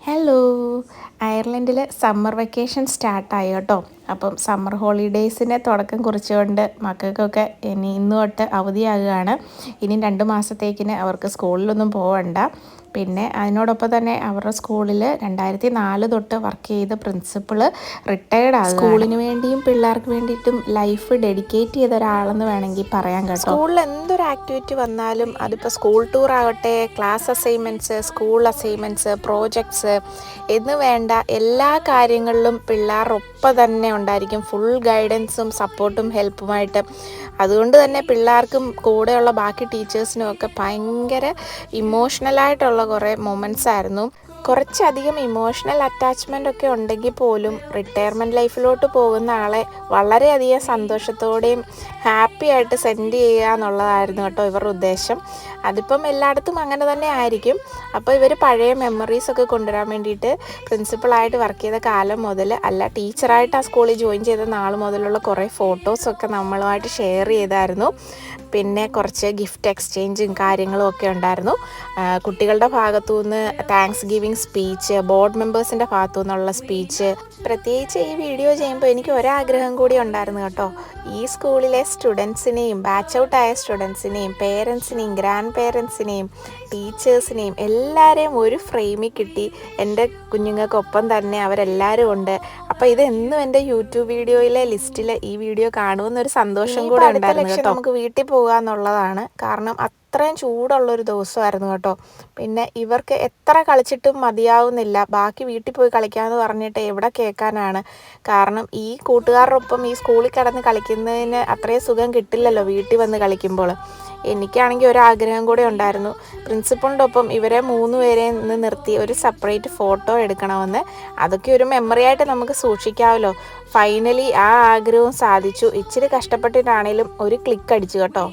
Hello. അയർലൻഡിൽ summer vacation സ്റ്റാർട്ടായി കേട്ടോ. അപ്പം സമ്മർ ഹോളിഡേയ്സിന് തുടക്കം കുറിച്ചുകൊണ്ട് മക്കൾക്കൊക്കെ ഇന്ന് തൊട്ട് അവധിയാകുകയാണ്. ഇനി 2 മാസത്തേക്കിന് അവർക്ക് സ്കൂളിലൊന്നും പോകണ്ട. പിന്നെ അതിനോടൊപ്പം തന്നെ അവരുടെ സ്കൂളിൽ 2004 തൊട്ട് വർക്ക് ചെയ്ത പ്രിൻസിപ്പൾ റിട്ടയേർഡ് ആകുക. സ്കൂളിന് വേണ്ടിയും പിള്ളേർക്ക് വേണ്ടിയിട്ടും ലൈഫ് ഡെഡിക്കേറ്റ് ചെയ്ത ഒരാളെന്ന് വേണമെങ്കിൽ പറയാം കേട്ടോ. സ്കൂളിൽ എന്തൊരു ആക്ടിവിറ്റി വന്നാലും അതിപ്പോൾ സ്കൂൾ ടൂർ ആകട്ടെ, class assignments, school assignments, projects എന്ന് വേണ്ട എല്ലാ കാര്യങ്ങളിലും പിള്ളേരൊപ്പം തന്നെ ഉണ്ടായിരിക്കും. ഫുൾ ഗൈഡൻസും സപ്പോർട്ടും ഹെൽപ്പുമായിട്ട്. അതുകൊണ്ട് തന്നെ പിള്ളേർക്കും കൂടെയുള്ള ബാക്കി ടീച്ചേഴ്സിനും ഒക്കെ ഭയങ്കര ഇമോഷണലായിട്ടുള്ള കുറേ മൊമെൻറ്റ്സ് ആയിരുന്നു. കുറച്ചധികം ഇമോഷണൽ അറ്റാച്ച്മെൻ്റ് ഒക്കെ ഉണ്ടെങ്കിൽ പോലും റിട്ടയർമെൻറ്റ് ലൈഫിലോട്ട് പോകുന്ന ആളെ വളരെയധികം സന്തോഷത്തോടെയും ഹാപ്പി ആയിട്ട് സെൻഡ് ചെയ്യുക എന്നുള്ളതായിരുന്നു കേട്ടോ ഇവരുടെ ഉദ്ദേശം. അതിപ്പം എല്ലായിടത്തും അങ്ങനെ തന്നെ ആയിരിക്കും. അപ്പോൾ ഇവർ പഴയ മെമ്മറീസൊക്കെ കൊണ്ടുവരാൻ വേണ്ടിയിട്ട് പ്രിൻസിപ്പളായിട്ട് വർക്ക് ചെയ്ത കാലം മുതൽ, അല്ല ടീച്ചറായിട്ട് ആ സ്കൂളിൽ ജോയിൻ ചെയ്ത നാൾ മുതലുള്ള കുറേ ഫോട്ടോസൊക്കെ നമ്മളുമായിട്ട് ഷെയർ ചെയ്തായിരുന്നു. പിന്നെ കുറച്ച് ഗിഫ്റ്റ് എക്സ്ചേഞ്ചും കാര്യങ്ങളും ഒക്കെ ഉണ്ടായിരുന്നു. കുട്ടികളുടെ ഭാഗത്തു നിന്ന് താങ്ക്സ് ഗിവിങ് സ്പീച്ച്, ബോർഡ് മെമ്പേഴ്സിൻ്റെ ഭാഗത്തു നിന്നുള്ള സ്പീച്ച്. പ്രത്യേകിച്ച് ഈ വീഡിയോ ചെയ്യുമ്പോൾ എനിക്ക് ഒരാഗ്രഹം കൂടി ഉണ്ടായിരുന്നു കേട്ടോ. ഈ സ്കൂളിലെ സ്റ്റുഡൻസിനെയും ബാച്ച് ഔട്ടായ സ്റ്റുഡൻസിനെയും പേരൻസിനെയും ഗ്രാൻഡ് പേരൻസിനെയും ടീച്ചേഴ്സിനെയും എല്ലാവരെയും ഒരു ഫ്രെയിമിൽ കിട്ടി. എൻ്റെ കുഞ്ഞുങ്ങൾക്കൊപ്പം തന്നെ അവരെല്ലാവരും ഉണ്ട്. അപ്പോൾ ഇതെന്നും എൻ്റെ യൂട്യൂബ് വീഡിയോയിലെ ലിസ്റ്റിൽ ഈ വീഡിയോ കാണുമെന്നൊരു സന്തോഷം കൂടെ ഉണ്ടായിരുന്നു കേട്ടോ. നമുക്ക് വീട്ടിൽ പോകുക എന്നുള്ളതാണ്. കാരണം അത്രയും ചൂടുള്ളൊരു ദിവസമായിരുന്നു കേട്ടോ. പിന്നെ ഇവർക്ക് എത്ര കളിച്ചിട്ടും മതിയാവുന്നില്ല. ബാക്കി വീട്ടിൽ പോയി കളിക്കാമെന്ന് പറഞ്ഞിട്ട് എവിടെ കേൾക്കാനാണ്. കാരണം ഈ കൂട്ടുകാരോടൊപ്പം ഈ സ്കൂളിൽ കിടന്ന് കളിക്കുന്നതിന് അത്രയും സുഖം കിട്ടില്ലല്ലോ വീട്ടിൽ വന്ന് കളിക്കുമ്പോൾ. എനിക്കാണെങ്കിൽ ഒരാഗ്രഹം കൂടെ ഉണ്ടായിരുന്നു. പ്രിൻസിപ്പളിൻ്റെ ഒപ്പം ഇവരെ 3 പേരെയും നിർത്തി ഒരു സെപ്പറേറ്റ് ഫോട്ടോ എടുക്കണമെന്ന്. അതൊക്കെ ഒരു മെമ്മറി ആയിട്ട് നമുക്ക് സൂക്ഷിക്കാമല്ലോ. ഫൈനലി ആ ആഗ്രഹവും സാധിച്ചു. ഇച്ചിരി കഷ്ടപ്പെട്ടിട്ടാണേലും ഒരു ക്ലിക്ക് അടിച്ചു കേട്ടോ.